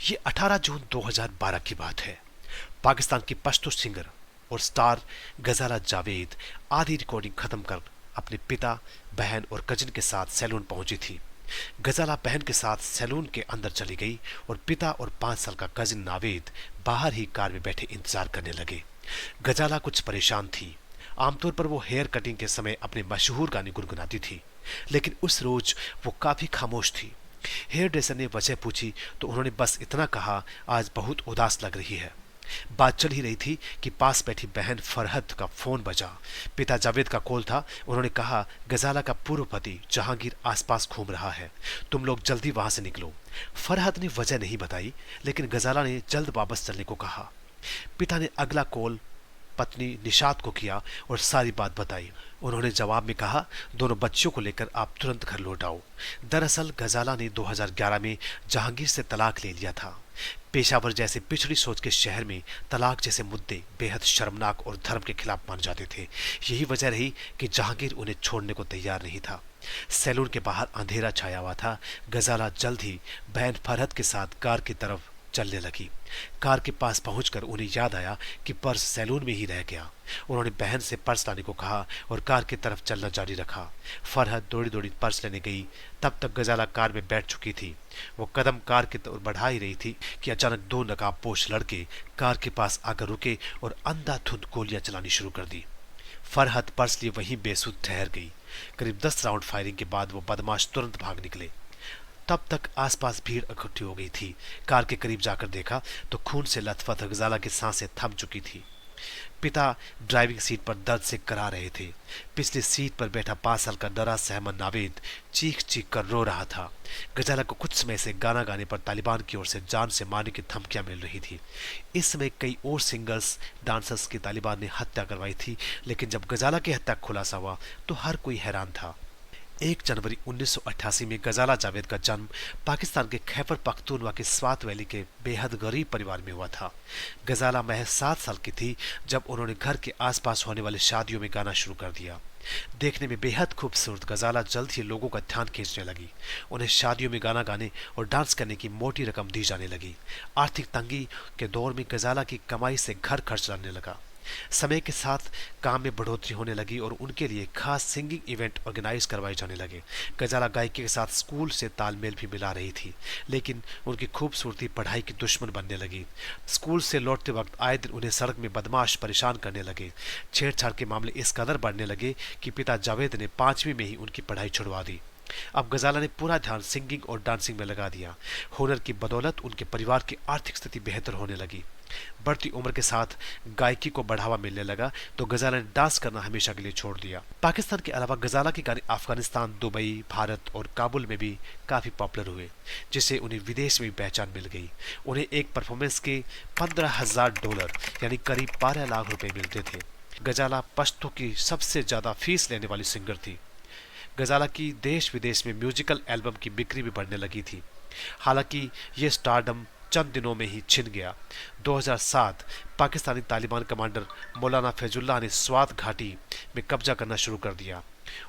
ये 18 जून 2012 की बात है। पाकिस्तान की पश्तो सिंगर और स्टार गजाला जावेद आधी रिकॉर्डिंग खत्म कर अपने पिता, बहन और कजिन के साथ सैलून पहुंची थी। गजाला बहन के साथ सैलून के अंदर चली गई और पिता और 5 साल का कजिन नावेद बाहर ही कार में बैठे इंतजार करने लगे। गजाला कुछ परेशान थी। आमतौर पर वो हेयर कटिंग के समय अपने मशहूर गाने गुनगुनाती थी, लेकिन उस रोज वो काफी खामोश थी। हेयर ड्रेसर ने वजह पूछी तो उन्होंने बस इतना कहा, आज बहुत उदास लग रही है। बात चल ही रही थी कि पास बैठी बहन फरहत का फोन बजा। पिता जावेद का कॉल था। उन्होंने कहा, गजाला का पूर्व पति जहांगीर आसपास घूम रहा है, तुम लोग जल्दी वहां से निकलो। फरहत ने वजह नहीं बताई, लेकिन गजाला ने जल्द वापस चलने को कहा। पिता ने अगला कॉल पत्नी निशात को किया और सारी बात बताई। उन्होंने जवाब में कहा, दोनों बच्चों को लेकर आप तुरंत घर लौट आओ। दरअसल गजाला ने 2011 में जहांगीर से तलाक ले लिया था। पेशावर जैसे पिछड़ी सोच के शहर में तलाक जैसे मुद्दे बेहद शर्मनाक और धर्म के खिलाफ माने जाते थे। यही वजह रही कि जहांगीर उन्हें छोड़ने को तैयार नहीं था। सैलून के बाहर अंधेरा छाया हुआ था। गजाला जल्द ही बहन फरहत के साथ कार की तरफ चलने लगी। कार के पास पहुंचकर उन्हें याद आया कि पर्स सैलून में ही रह गया। उन्होंने बहन से पर्स लाने को कहा और कार की तरफ चलना जारी रखा। फरहत दौड़ी दौड़ी पर्स लेने गई। तब तक गजाला कार में बैठ चुकी थी। वो कदम कार की ओर बढ़ा ही रही थी कि अचानक 2 नकाबपोश लड़के कार के पास आकर रुके और अंधाधुंध गोलियां चलानी शुरू कर दी। फरहत पर्स लिए वहीं बेसुध ठहर गई। करीब 10 राउंड फायरिंग के बाद वो बदमाश तुरंत भाग निकले। तब तक आसपास भीड़ इकट्ठी हो गई थी। कार के करीब जाकर देखा तो खून से लथपथ गजाला की सांसें थम चुकी थी। पिता ड्राइविंग सीट पर दर्द से करा रहे थे। पिछली सीट पर बैठा 5 साल का डरा सहमा नावेद चीख चीख कर रो रहा था। गजाला को कुछ समय से गाना गाने पर तालिबान की ओर से जान से मारने की धमकियां मिल रही थी। इस समय कई और सिंगर्स, डांसर्स की तालिबान ने हत्या करवाई थी, लेकिन जब गजाला की हत्या खुलासा हुआ तो हर कोई हैरान था। 1 जनवरी 1988 में गजाला जावेद का जन्म पाकिस्तान के खैबर पख्तूनवा के स्वात वैली के बेहद गरीब परिवार में हुआ था। गजाला महज 7 साल की थी जब उन्होंने घर के आसपास होने वाली शादियों में गाना शुरू कर दिया। देखने में बेहद खूबसूरत गजाला जल्द ही लोगों का ध्यान खींचने लगी। उन्हें शादियों में गाना गाने और डांस करने की मोटी रकम दी जाने लगी। आर्थिक तंगी के दौर में गजाला की कमाई से घर खर्च चलाने लगा। समय के साथ काम में बढ़ोतरी होने लगी और उनके लिए खास सिंगिंग इवेंट ऑर्गेनाइज करवाए जाने लगे। गजाला गायकी के साथ स्कूल से तालमेल भी मिला रही थी, लेकिन उनकी खूबसूरती पढ़ाई की दुश्मन बनने लगी। स्कूल से लौटते वक्त आए दिन उन्हें सड़क में बदमाश परेशान करने लगे। छेड़छाड़ के मामले इस कदर बढ़ने लगे कि पिता जावेद ने 5वीं में ही उनकी पढ़ाई छुड़वा दी। अब गजाला ने पूरा ध्यान सिंगिंग और डांसिंग में लगा दिया। हुनर की बदौलत उनके परिवार की आर्थिक स्थिति बेहतर होने लगी। बढ़ती उम्र के साथ गायकी को बढ़ावा मिलने लगा तो गजाला ने डांस करना हमेशा के लिए छोड़ दिया। पाकिस्तान के अलावा गजाला के गाने अफगानिस्तान, दुबई, भारत और काबुल में भी काफी पॉपुलर हुए, जिससे उन्हें विदेश में भी पहचान मिल गई। उन्हें एक परफॉर्मेंस के $15,000 यानी करीब 12 लाख रुपए मिलते थे। गजाला पश्तो की सबसे ज्यादा फीस लेने वाली सिंगर थी। गजाला की देश विदेश में म्यूजिकल एल्बम की बिक्री भी बढ़ने लगी थी। हालांकि ये स्टारडम चंद दिनों में ही छिन गया। 2007 पाकिस्तानी तालिबान कमांडर मौलाना फैजुल्लाह ने स्वात घाटी में कब्जा करना शुरू कर दिया।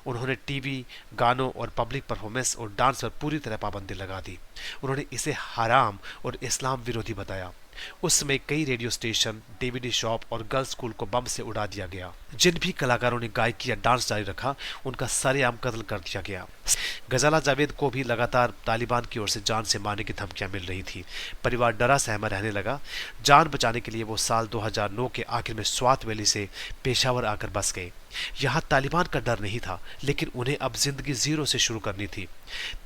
उन्होंने टीवी, गानों और पब्लिक परफॉर्मेंस और डांस पर पूरी तरह पाबंदी लगा दी। उन्होंने इसे हराम और इस्लाम विरोधी बताया। उस समय कई रेडियो स्टेशन, डीवीडी शॉप और गर्ल्स स्कूल को बम से उड़ा दिया गया। जिन भी कलाकारों ने गायकी या डांस जारी रखा, उनका सरेआम कत्ल कर दिया गया। गजाला जावेद को भी लगातार तालिबान की ओर से जान से मारने की धमकियां मिल रही थी। परिवार डरा सहमा रहने लगा। जान बचाने के लिए वो साल 2009 के आखिर में स्वात वैली से पेशावर आकर बस गए। यहाँ तालिबान का डर नहीं था, लेकिन उन्हें अब जिंदगी जीरो से शुरू करनी थी।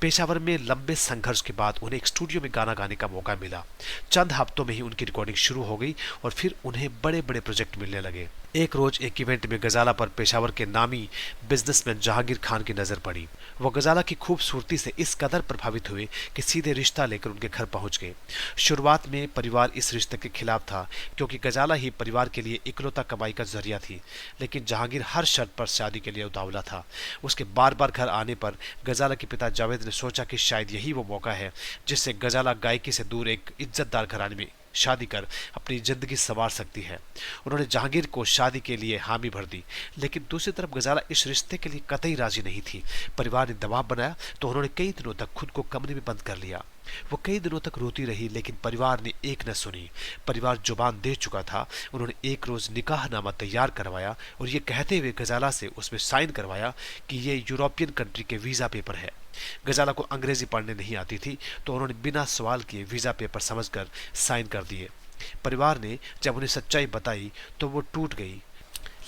पेशावर में लंबे संघर्ष के बाद उन्हें एक स्टूडियो में गाना गाने का मौका मिला। चंद हफ्तों में ही उनकी रिकॉर्डिंग शुरू हो गई और फिर उन्हें बड़े बड़े प्रोजेक्ट मिलने लगे। एक रोज एक इवेंट में गजाला पर पेशावर के नामी बिजनेसमैन जहांगीर खान की नजर पड़ी। वो गजाला की खूबसूरती से इस कदर प्रभावित हुए कि सीधे रिश्ता लेकर उनके घर पहुंच गए। शुरुआत में परिवार इस रिश्ते के खिलाफ था, क्योंकि गजाला ही परिवार के लिए इकलौता कमाई का जरिया थी। लेकिन जहांगीर हर शर्त पर शादी के लिए उतावला था। उसके बार बार घर आने पर गजाला के पिता जावेद ने सोचा कि शायद यही वो मौका है जिससे गजाला गायकी से दूर एक इज्जतदार घराने में शादी कर अपनी जिंदगी संवार सकती है। उन्होंने जहांगीर को शादी के लिए हामी भर दी, लेकिन दूसरी तरफ गजाला इस रिश्ते के लिए कतई राजी नहीं थी। परिवार ने दबाव बनाया तो उन्होंने कई दिनों तक खुद को कमरे में बंद कर लिया। वो कई दिनों तक रोती रही, लेकिन परिवार ने एक न सुनी। परिवार जुबान दे चुका था। उन्होंने एक रोज निकाहनामा तैयार करवाया और ये कहते हुए गजाला से उसमें साइन करवाया कि ये यूरोपियन कंट्री के वीजा पेपर है। गजाला को अंग्रेजी पढ़ने नहीं आती थी, तो उन्होंने बिना सवाल किए वीजा पेपर समझकर साइन कर दिए। परिवार ने जब उन्हें सच्चाई बताई तो वो टूट गई,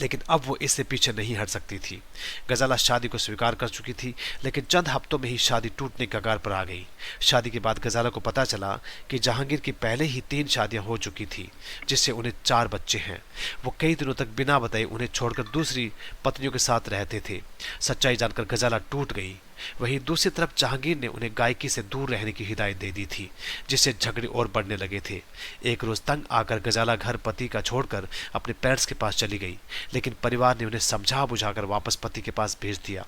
लेकिन अब वो इससे पीछे नहीं हट सकती थी। गजाला शादी को स्वीकार कर चुकी थी, लेकिन चंद हफ्तों में ही शादी टूटने के कगार पर आ गई। शादी के बाद गजाला को पता चला कि जहांगीर की पहले ही 3 शादियां हो चुकी थी, जिससे उन्हें 4 बच्चे हैं। वो कई दिनों तक बिना बताए उन्हें छोड़कर दूसरी पत्नियों के साथ रहते थे। सच्चाई जानकर गजाला टूट गई। वहीं दूसरी तरफ जहांगीर ने उन्हें गायकी से दूर रहने की हिदायत दे दी थी, जिससे झगड़े और बढ़ने लगे थे। एक रोज तंग आकर गजाला घर पति का छोड़कर अपने पेरेंट्स के पास चली गई, लेकिन परिवार ने उन्हें समझा बुझाकर वापस पति के पास भेज दिया।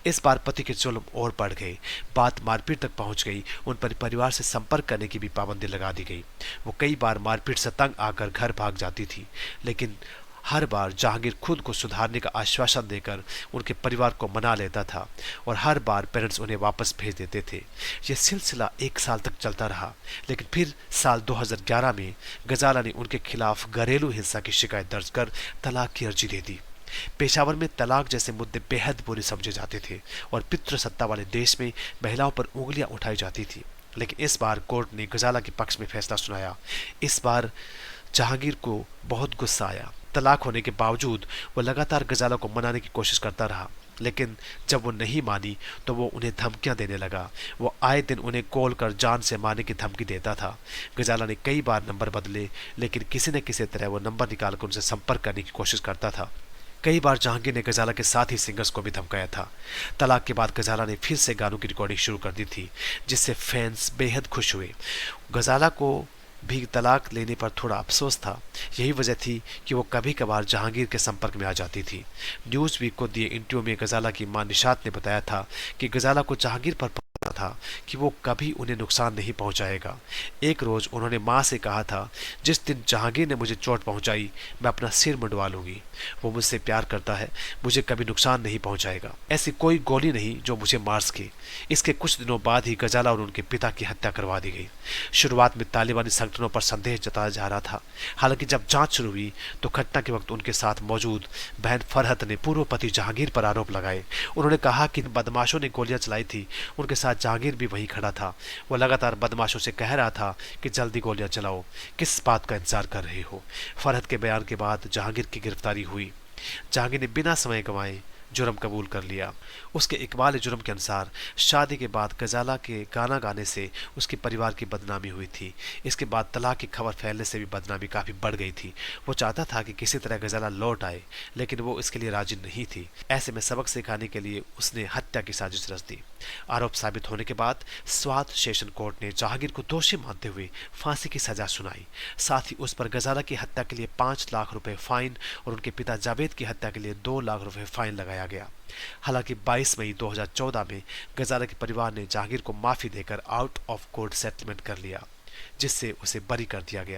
इस बार पति के जुल्म और बढ़ गए, बात मारपीट तक पहुंच गई। उन पर परिवार से संपर्क करने की भी पाबंदी लगा दी गई। वो कई बार मारपीट से तंग आकर घर भाग जाती थी, लेकिन हर बार जहांगीर खुद को सुधारने का आश्वासन देकर उनके परिवार को मना लेता था और हर बार पेरेंट्स उन्हें वापस भेज देते थे। यह सिलसिला 1 साल तक चलता रहा, लेकिन फिर साल 2011 में गजाला ने उनके खिलाफ घरेलू हिंसा की शिकायत दर्ज कर तलाक की अर्जी दे दी। पेशावर में तलाक जैसे मुद्दे बेहद बुरे समझे जाते थे और पितृसत्ता वाले देश में महिलाओं पर उंगलियां उठाई जाती थी, लेकिन इस बार कोर्ट ने गजाला के पक्ष में फैसला सुनाया। इस बार जहांगीर को बहुत गुस्सा आया। तलाक होने के बावजूद वो लगातार गजाला को मनाने की कोशिश करता रहा, लेकिन जब वो नहीं मानी तो वो उन्हें धमकियां देने लगा। वो आए दिन उन्हें कॉल कर जान से मारने की धमकी देता था। गजाला ने कई बार नंबर बदले, लेकिन किसी न किसी तरह वो नंबर निकालकर उनसे संपर्क करने की कोशिश करता था। कई बार जहांगीर ने गजाला के साथ ही सिंगर्स को भी धमकाया था। तलाक के बाद गजाला ने फिर से गानों की रिकॉर्डिंग शुरू कर दी थी, जिससे फैंस बेहद खुश हुए। गजाला को भी तलाक लेने पर थोड़ा अफसोस था। यही वजह थी कि वो कभी कभार जहांगीर के संपर्क में आ जाती थी। न्यूज़ वीक को दिए इंटरव्यू में गजाला की मां निशात ने बताया था कि गजाला को जहांगीर पर पता था कि वो कभी उन्हें नुकसान नहीं पहुंचाएगा। एक रोज उन्होंने मां से कहा था, जिस दिन जहांगीर ने मुझे चोट पहुंचाई मैं अपना सिर मुंडवा लूंगी। वो मुझसे प्यार करता है, मुझे कभी नुकसान नहीं पहुंचाएगा। ऐसी कोई गोली नहीं जो मुझे मार सके। इसके कुछ दिनों बाद ही गजाला और उनके पिता की हत्या करवा दी गई। शुरुआत में तालिबानी संगठनों पर संदेह जताया जा रहा था। हालांकि जब जांच शुरू हुई तो घटना के वक्त उनके साथ मौजूद बहन फरहत ने पूर्व पति जहांगीर पर आरोप लगाए। उन्होंने कहा कि बदमाशों ने गोलियां चलाई थी, उनके साथ जहांगीर भी वहीं खड़ा था। वो लगातार बदमाशों से कह रहा था कि जल्दी गोलियां चलाओ, किस बात का इंतजार कर रहे हो। फरहत के बयान के बाद जहांगीर की गिरफ्तारी हुई। जहांगीर ने बिना समय गंवाए जुर्म कबूल कर लिया। उसके इकबाल जुर्म के अनुसार शादी के बाद गजाला के गाना गाने से उसके परिवार की बदनामी हुई थी। इसके बाद तलाक की खबर फैलने से भी बदनामी काफ़ी बढ़ गई थी। वो चाहता था कि किसी तरह गजाला लौट आए, लेकिन वो इसके लिए राजी नहीं थी। ऐसे में सबक सिखाने के लिए उसने हत्या की साजिश रच दी। आरोप साबित होने के बाद स्वात सेशन कोर्ट ने जहांगीर को दोषी मानते हुए फांसी की सजा सुनाई। साथ ही उस पर गजाला की हत्या के लिए 5 लाख रुपए फाइन और उनके पिता जावेद की हत्या के लिए 2 लाख रुपए फाइन लगाया गया। हालांकि 22 मई 2014 में गजाला के परिवार ने जहांगीर को माफी देकर आउट ऑफ कोर्ट सेटलमेंट कर लिया, जिससे उसे बरी कर दिया गया।